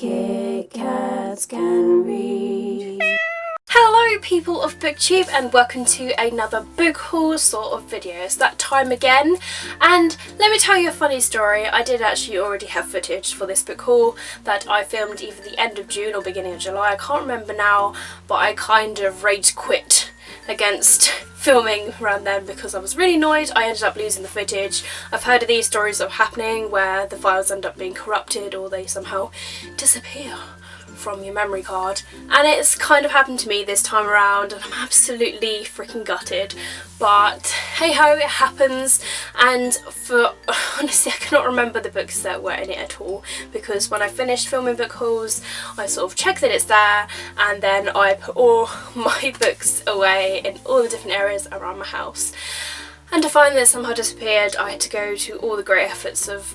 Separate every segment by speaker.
Speaker 1: Kit Kats can read.
Speaker 2: Hello people of BookTube and welcome to another book haul sort of video. It's that time again, and let me tell you a funny story. I did actually already have footage for this book haul that I filmed either the end of June or beginning of July. I can't remember now, but I kind of rage quit against filming around then because I was really annoyed. I ended up losing the footage. I've heard of these stories of happening where the files end up being corrupted or they somehow disappear from your memory card, and it's kind of happened to me this time around and I'm absolutely freaking gutted, but hey ho, it happens. And for honestly, I cannot remember the books that were in it at all, because when I finished filming book hauls I sort of check that it's there and then I put all my books away in all the different areas around my house, and to find that it somehow disappeared I had to go to all the great efforts of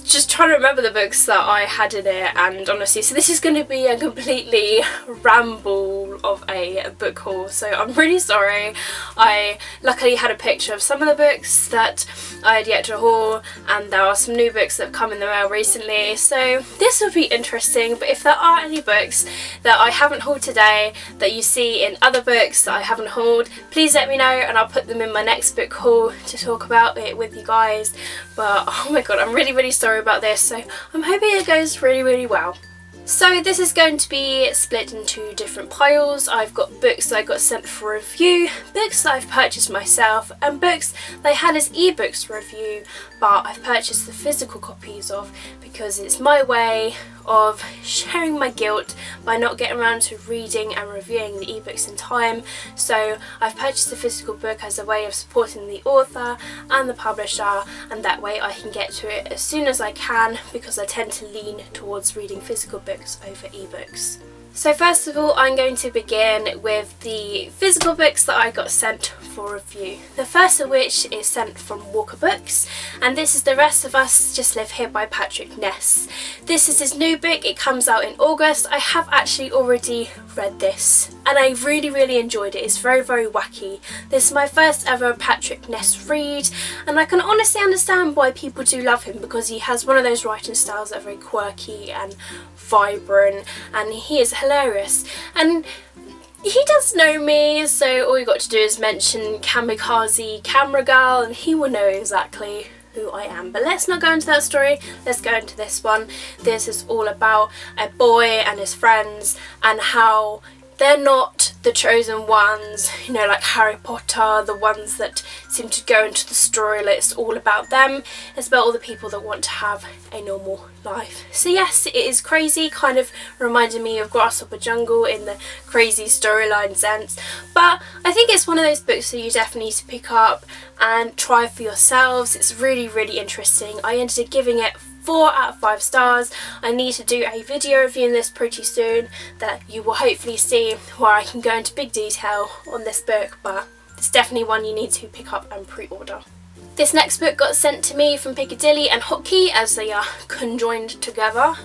Speaker 2: just trying to remember the books that I had in it. And honestly, so this is going to be a completely ramble of a book haul, so I'm really sorry. I luckily had a picture of some of the books that I had yet to haul, and there are some new books that have come in the mail recently, so this will be interesting. But if there are any books that I haven't hauled today that you see in other books that I haven't hauled, please let me know and I'll put them in my next book haul to talk about it with you guys. But oh my god, I'm really sorry about this, so I'm hoping it goes really well. So this is going to be split into different piles. I've got books that I got sent for review, books that I've purchased myself, and books that I had as ebooks to review but I've purchased the physical copies of because it's my way of sharing my guilt by not getting around to reading and reviewing the ebooks in time. So I've purchased the physical book as a way of supporting the author and the publisher, and that way I can get to it as soon as I can, because I tend to lean towards reading physical books over ebooks. So first of all, I'm going to begin with the physical books that I got sent for review. The first of which is sent from Walker Books, and this is The Rest of Us Just Live Here by Patrick Ness. This is his new book. It comes out in August. I have actually already read this and I really enjoyed it. It's very wacky. This is my first ever Patrick Ness read, and I can honestly understand why people do love him, because he has one of those writing styles that are very quirky and vibrant, and he is hilarious. And he does know me, so all you got to do is mention Kamikaze Camera Girl and he will know exactly who I am. But let's not go into that story, let's go into this one. This is all about a boy and his friends and how they're not the chosen ones, you know, like Harry Potter, the ones that seem to go into the story. It's all about them. It's about all the people that want to have a normal life. So yes, it is crazy, kind of reminded me of Grasshopper Jungle in the crazy storyline sense, but I think it's one of those books that you definitely need to pick up and try for yourselves. It's really interesting. I ended up giving it 4 out of 5 stars. I need to do a video reviewing this pretty soon that you will hopefully see, where I can go into big detail on this book, but it's definitely one you need to pick up and pre-order. This next book got sent to me from Piccadilly and Hotkey as they are conjoined together,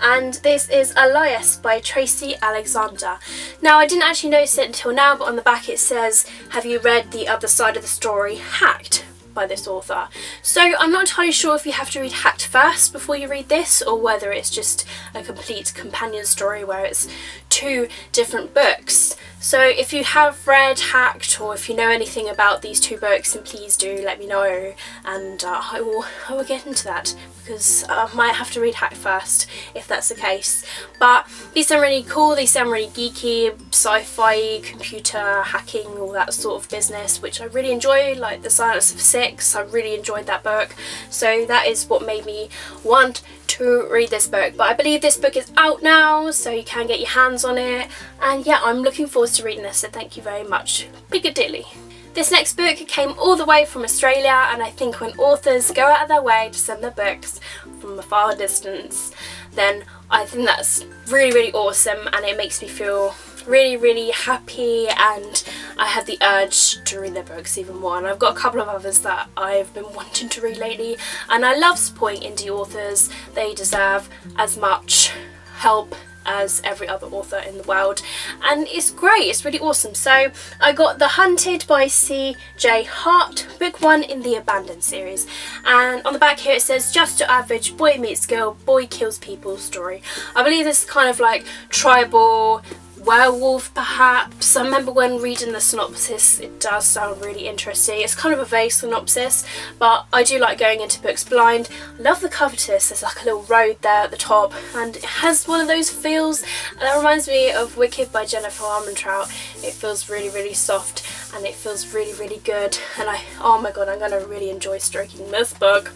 Speaker 2: and this is Elias by Tracy Alexander. Now, I didn't actually notice it until now, but on the back it says, "Have you read The Other Side of the Story, Hacked?" by this author. So I'm not entirely sure if you have to read Hacked first before you read this, or whether it's just a complete companion story where it's 2 different books. So if you have read Hacked, or if you know anything about these 2 books, then please do let me know, and I will get into that, because I might have to read Hacked first if that's the case. But these sound really cool, they sound really geeky, sci-fi, computer hacking, all that sort of business, which I really enjoy, like The Silence of Six. I really enjoyed that book, so that is what made me want to read this book. But I believe this book is out now, so you can get your hands on it, and yeah, I'm looking forward to reading this, so thank you very much, Piccadilly. This next book came all the way from Australia, and I think when authors go out of their way to send their books from a far distance, then I think that's really awesome, and it makes me feel really happy, and I have the urge to read their books even more. And I've got a couple of others that I've been wanting to read lately, and I love supporting indie authors. They deserve as much help as every other author in the world, and it's great, it's really awesome. So I got The Hunted by C.J. Hart, book 1 in the Abandoned series, and on the back here it says just your average boy meets girl, boy kills people story. I believe this is kind of like tribal werewolf perhaps. I remember when reading the synopsis, it does sound really interesting. It's kind of a vague synopsis, but I do like going into books blind. I love the cover to this. There's like a little road there at the top, and it has one of those feels that reminds me of Wicked by Jennifer Armentrout. It feels really, really soft, and it feels really, really good, and oh my god, I'm gonna really enjoy stroking this book.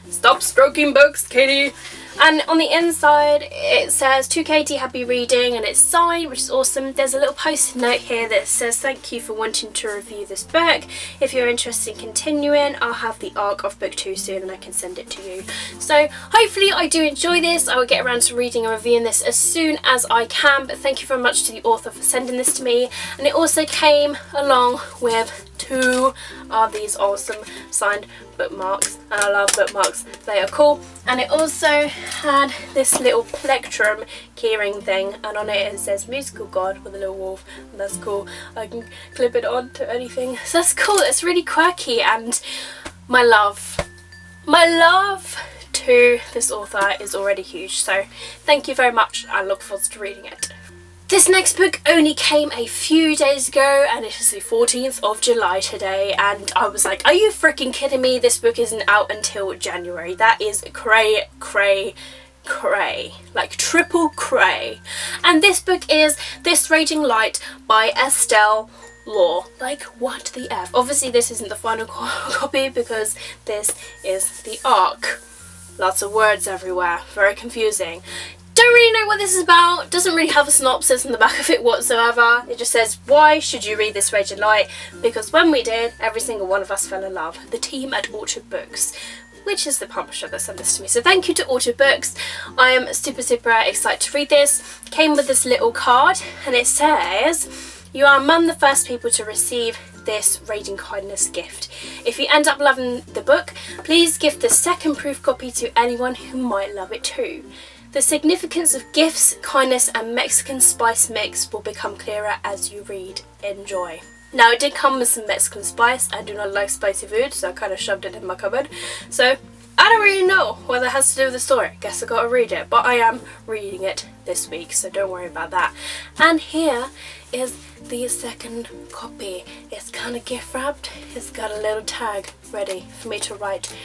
Speaker 2: Stop stroking books, Katie. And on the inside it says to Katie, happy reading, and it's signed, which is awesome. There's a little post-it note here that says thank you for wanting to review this book. If you're interested in continuing, I'll have the arc of book 2 soon and I can send it to you. So hopefully I do enjoy this. I will get around to reading and reviewing this as soon as I can, but thank you very much to the author for sending this to me. And it also came along with 2 of these awesome signed bookmarks, and I love bookmarks, they are cool. And it also had this little plectrum keyring thing, and on it says musical god with a little wolf, and that's cool. I can clip it on to anything, so that's cool. It's really quirky, and my love to this author is already huge, so thank you very much. I look forward to reading it. This next book only came a few days ago, and it is the 14th of July today, and I was like, are you freaking kidding me? This book isn't out until January. That is cray, like triple cray. And this book is This Raging Light by Estelle Law. Like, what the F? Obviously this isn't the final copy because this is the arc. Lots of words everywhere, very confusing. Don't really know what this is about, doesn't really have a synopsis on the back of it whatsoever. It just says, why should you read this Raging Light? Because when we did, every single one of us fell in love. The team at Orchard Books, which is the publisher that sent this to me. So thank you to Orchard Books. I am super excited to read this. Came with this little card, and it says, you are among the first people to receive this Raging Kindness gift. If you end up loving the book, please gift the second proof copy to anyone who might love it too. The significance of gifts, kindness and Mexican spice mix will become clearer as you read. Enjoy. Now it did come with some Mexican spice. I do not like spicy food, so I kind of shoved it in my cupboard. So I don't really know what that has to do with the story. Guess I gotta read it, but I am reading it this week, so don't worry about that. And here is the second copy. It's kind of gift wrapped. It's got a little tag ready for me to write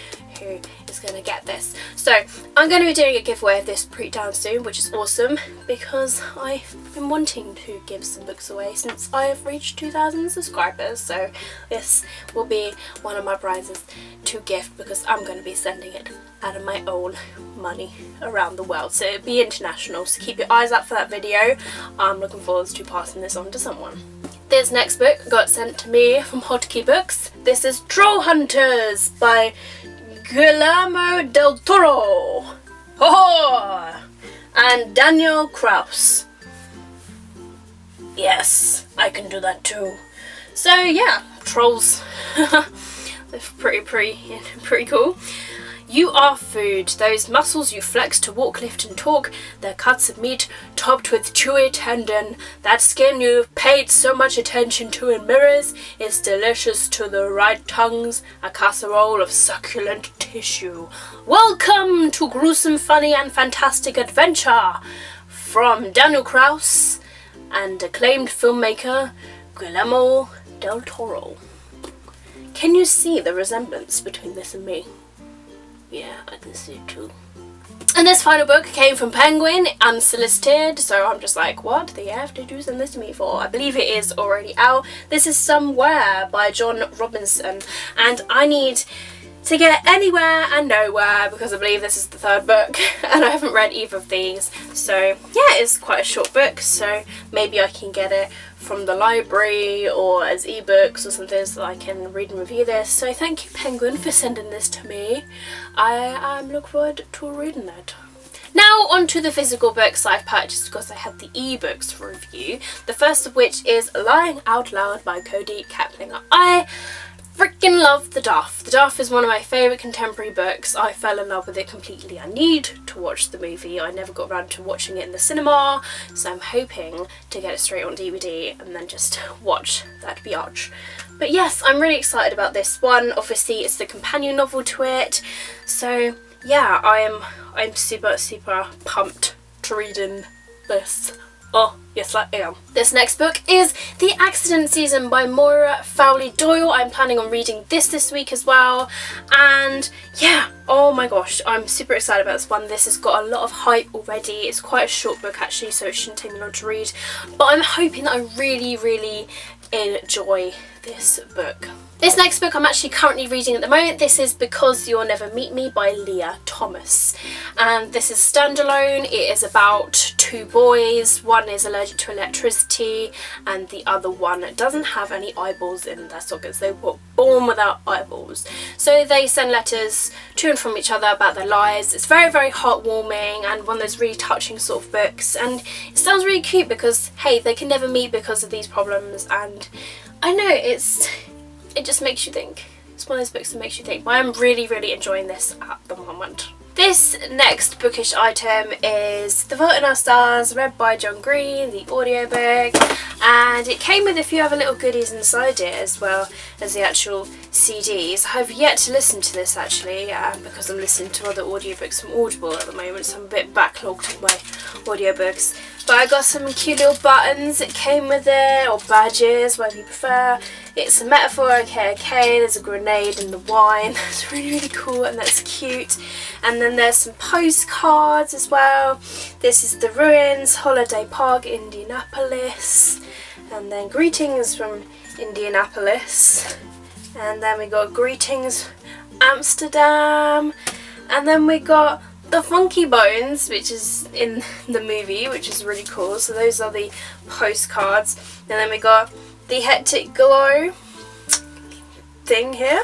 Speaker 2: who is going to get this. So I'm going to be doing a giveaway of this pretty down soon, which is awesome because I've been wanting to give some books away since I have reached 2,000 subscribers. So this will be one of my prizes to gift because I'm going to be sending it out of my own money around the world. So it'll be international, so keep your eyes out for that video. I'm looking forward to passing this on to someone. This next book got sent to me from Hotkey Books. This is Troll Hunters by Guillermo del Toro and Daniel Kraus. Yes, I can do that too. So yeah, trolls. They're pretty cool. You are food. Those muscles you flex to walk, lift and talk. They're cuts of meat topped with chewy tendon. That skin you've paid so much attention to in mirrors is delicious to the right tongues. A casserole of succulent tissue. Welcome to gruesome, funny and fantastic adventure from Daniel Kraus and acclaimed filmmaker Guillermo del Toro. Can you see the resemblance between this and me? Yeah, I can see it too. And this final book came from Penguin, unsolicited, so I'm just like, what the F did you send this to me for? I believe it is already out. This is Somewhere by John Robinson, and I need to get Anywhere and Nowhere because I believe this is the third book and I haven't read either of these. So yeah, it's quite a short book, so maybe I can get it from the library or as ebooks or something so I can read and review this. So thank you Penguin for sending this to me. I look forward to reading it. Now on to the physical books I've purchased because I had the ebooks for review. The first of which is Lying Out Loud by Cody Caplinger. I freaking love The Duff. The Duff is one of my favourite contemporary books. I fell in love with it completely. I need to watch the movie. I never got around to watching it in the cinema, so I'm hoping to get it straight on DVD and then just watch that biatch. But yes, I'm really excited about this one. Obviously, it's the companion novel to it, so yeah, I'm super pumped to read in this. Oh, yes I am. This next book is The Accident Season by Moira Fowley Doyle. I'm planning on reading this week as well. And yeah, oh my gosh, I'm super excited about this one. This has got a lot of hype already. It's quite a short book actually, so it shouldn't take me long to read. But I'm hoping that I really enjoy this book. This next book I'm actually currently reading at the moment. This is Because You'll Never Meet Me by Leah Thomas. And this is standalone. It is about two boys. One is allergic to electricity and the other one doesn't have any eyeballs in their sockets. They were born without eyeballs. So they send letters to and from each other about their lives. It's very heartwarming and one of those really touching sort of books. And it sounds really cute because, hey, they can never meet because of these problems. And I know it just makes you think. It's one of those books that makes you think. But I'm really enjoying this at the moment. This next bookish item is The Fault in Our Stars, read by John Green, the audiobook, and it came with a few other little goodies inside it as well as the actual CDs. I have yet to listen to this actually because I'm listening to other audiobooks from Audible at the moment, so I'm a bit backlogged with my audiobooks. But I got some cute little buttons that came with it, or badges, whatever you prefer. It's a metaphor, okay, there's a grenade in the wine. That's really cool and that's cute. And then there's some postcards as well. This is The Ruins, Holiday Park, Indianapolis. And then greetings from Indianapolis. And then we got greetings Amsterdam. And then we got the Funky Bones, which is in the movie, which is really cool. So those are the postcards. And then we got the Hectic Glow thing here.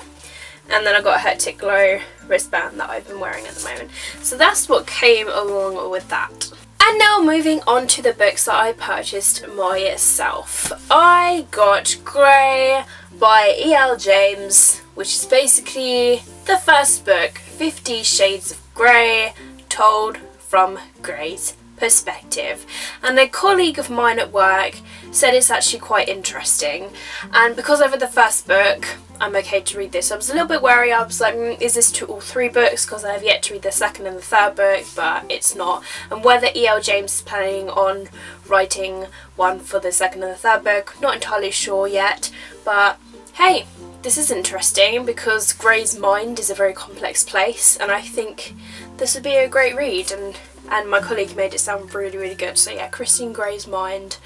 Speaker 2: And then I got a Hectic Glow wristband that I've been wearing at the moment. So that's what came along with that. And now moving on to the books that I purchased myself. I got Grey by E.L. James, which is basically the first book, 50 Shades of Grey, told from Grey's perspective. And a colleague of mine at work said it's actually quite interesting, and because I've read the first book, I'm okay to read this. I was a little bit wary. I was like, is this to all three books? Because I have yet to read the second and the third book, but it's not. And whether E.L. James is planning on writing one for the second and the third book, not entirely sure yet, but hey, this is interesting because Grey's mind is a very complex place, and I think this would be a great read, and my colleague made it sound really good. So yeah, Christine Grey's Mind,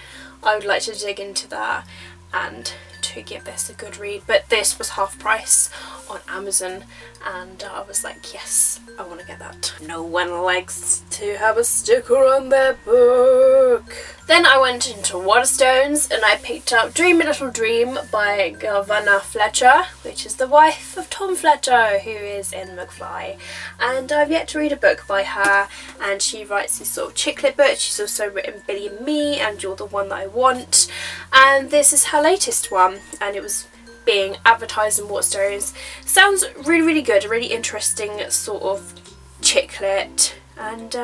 Speaker 2: I would like to dig into that and to give this a good read. But this was half price on Amazon and I was like, yes, I want to get that. No one likes to have a sticker on their book. Then I went into Waterstones and I picked up Dream a Little Dream by Giovanna Fletcher, which is the wife of Tom Fletcher, who is in McFly. And I've yet to read a book by her, and she writes this sort of chick lit book. She's also written Billy and Me and You're the One That I Want. And this is her latest one, and it was being advertised in Waterstones. Sounds really good, a really interesting sort of chick lit, and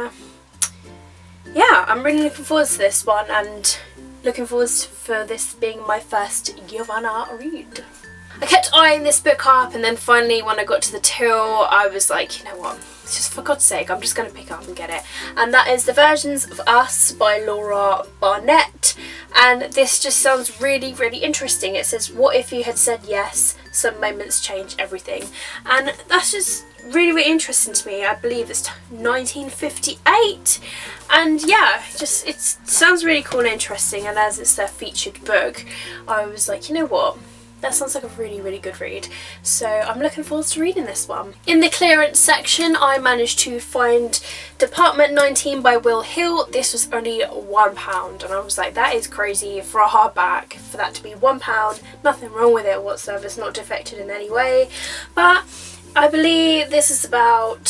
Speaker 2: yeah, I'm really looking forward to this one and looking forward for this being my first Giovanna read. I kept eyeing this book up, and then finally when I got to the till I was like, you know what, just for God's sake, I'm just going to pick it up and get it. And that is The Versions of Us by Laura Barnett, and this just sounds really interesting. It says, what if you had said yes, some moments change everything, and that's just really interesting to me. I believe it's 1958, and yeah, just it sounds really cool and interesting, and as it's their featured book, I was like, you know what, that sounds like a really good read, so I'm looking forward to reading this one. In the clearance section, I managed to find Department 19 by Will Hill. This was only £1, and I was like, that is crazy for a hardback, for that to be £1. Nothing wrong with it whatsoever, it's not defected in any way, but I believe this is about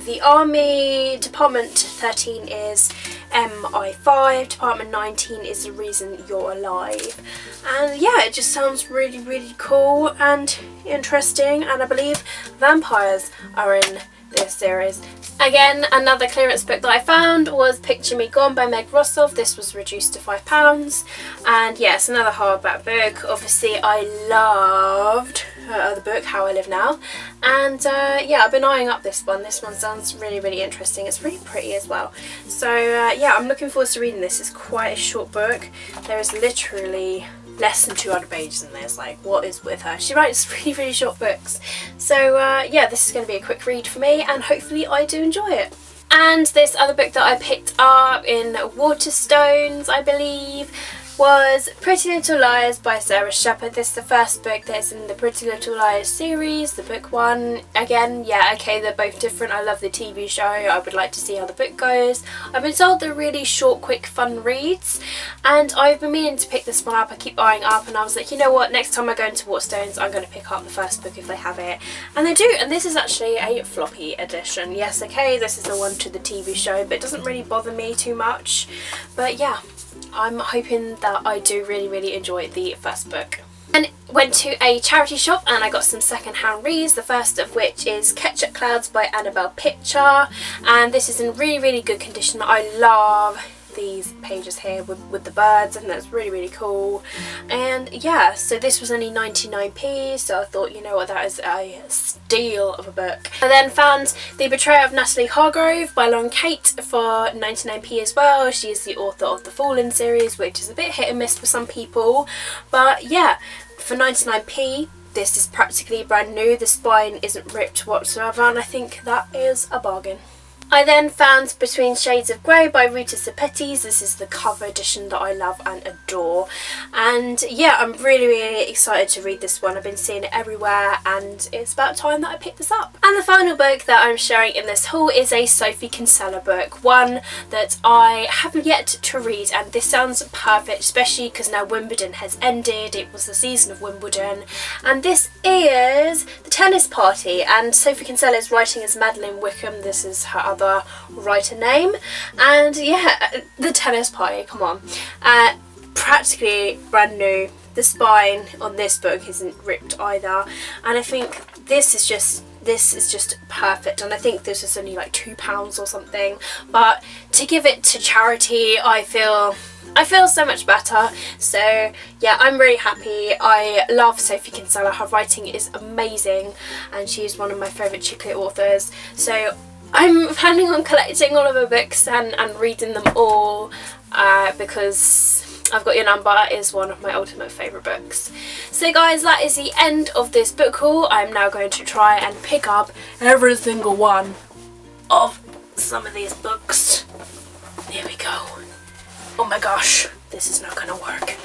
Speaker 2: the army. Department 13 is MI5, Department 19 is the reason you're alive. And yeah, it just sounds really, really cool and interesting, and I believe vampires are in this series. Again, another clearance book that I found was Picture Me Gone by Meg Rossoff. This was reduced to £5, and yes, another hardback book. Obviously I loved her other book, How I Live Now, and yeah, I've been eyeing up this one. This one sounds really, really interesting. It's really pretty as well, so yeah, I'm looking forward to reading this. It's quite a short book. There is literally less than 200 pages in this. Like, what is with her? She writes really, really short books. So yeah, this is going to be a quick read for me, and hopefully I do enjoy it. And this other book that I picked up in Waterstones, I believe, was Pretty Little Liars by Sarah Shepherd. This is the first book that's in the Pretty Little Liars series, the book one. Again, yeah, okay, they're both different. I love the TV show. I would like to see how the book goes. I've been told they're really short, quick, fun reads, and I've been meaning to pick this one up. I keep eyeing up, and I was like, you know what, next time I go into Waterstones, I'm going to pick up the first book if they have it. And they do, and this is actually a floppy edition. Yes, okay, this is the one to the TV show, but it doesn't really bother me too much. But yeah, I'm hoping that I do really, really enjoy the first book. And went to a charity shop and I got some second-hand reads, the first of which is Ketchup Clouds by Annabelle Pitcher, and this is in really, really good condition. I love these pages here with the birds, and that's really, really cool. And yeah, so this was only 99p, so I thought, you know what, that is a steal of a book. I then found The Betrayal of Natalie Hargrove by Lauren Kate for 99p as well. She is the author of the Fallen series, which is a bit hit and miss for some people, but yeah, for 99p this is practically brand new. The spine isn't ripped whatsoever, and I think that is a bargain. I then found Between Shades of Grey by Rita Sepetys. This is the cover edition that I love and adore. And yeah, I'm really, really excited to read this one. I've been seeing it everywhere, and it's about time that I picked this up. And the final book that I'm sharing in this haul is a Sophie Kinsella book, one that I haven't yet to read, and this sounds perfect, especially because now Wimbledon has ended. It was the season of Wimbledon, and this is The Tennis Party, and Sophie Kinsella is writing as Madeline Wickham. This is her other writer name, and yeah, The Tennis Party, come on, practically brand new. The spine on this book isn't ripped either, and I think this is just perfect, and I think this is only like £2 or something, but to give it to charity, I feel so much better. So yeah, I'm really happy. I love Sophie Kinsella. Her writing is amazing, and she's one of my favourite chick lit authors, so I'm planning on collecting all of her books and reading them all, because I've Got Your Number is one of my ultimate favourite books. So guys, that is the end of this book haul. I'm now going to try and pick up every single one of some of these books. Here we go. Oh my gosh, this is not going to work.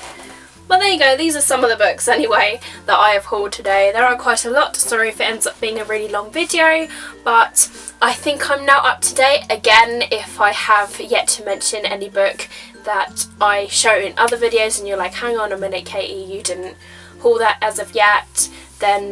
Speaker 2: But there you go, these are some of the books anyway that I have hauled today. There are quite a lot, sorry if it ends up being a really long video, but I think I'm now up to date. Again, if I have yet to mention any book that I show in other videos and you're like, hang on a minute Katie, you didn't haul that as of yet, then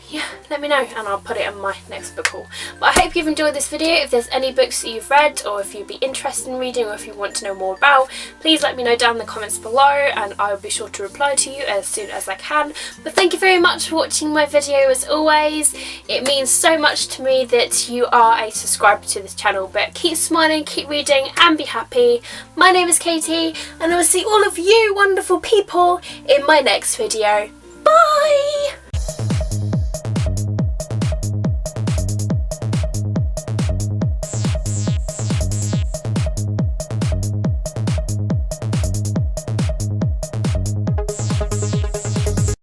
Speaker 2: yeah, let me know and I'll put it in my next book haul. But I hope you've enjoyed this video. If there's any books that you've read, or if you'd be interested in reading, or if you want to know more about, please let me know down in the comments below, and I'll be sure to reply to you as soon as I can. But thank you very much for watching my video as always. It means so much to me that you are a subscriber to this channel. But keep smiling, keep reading, and be happy. My name is Katie, and I will see all of you wonderful people in my next video. Bye!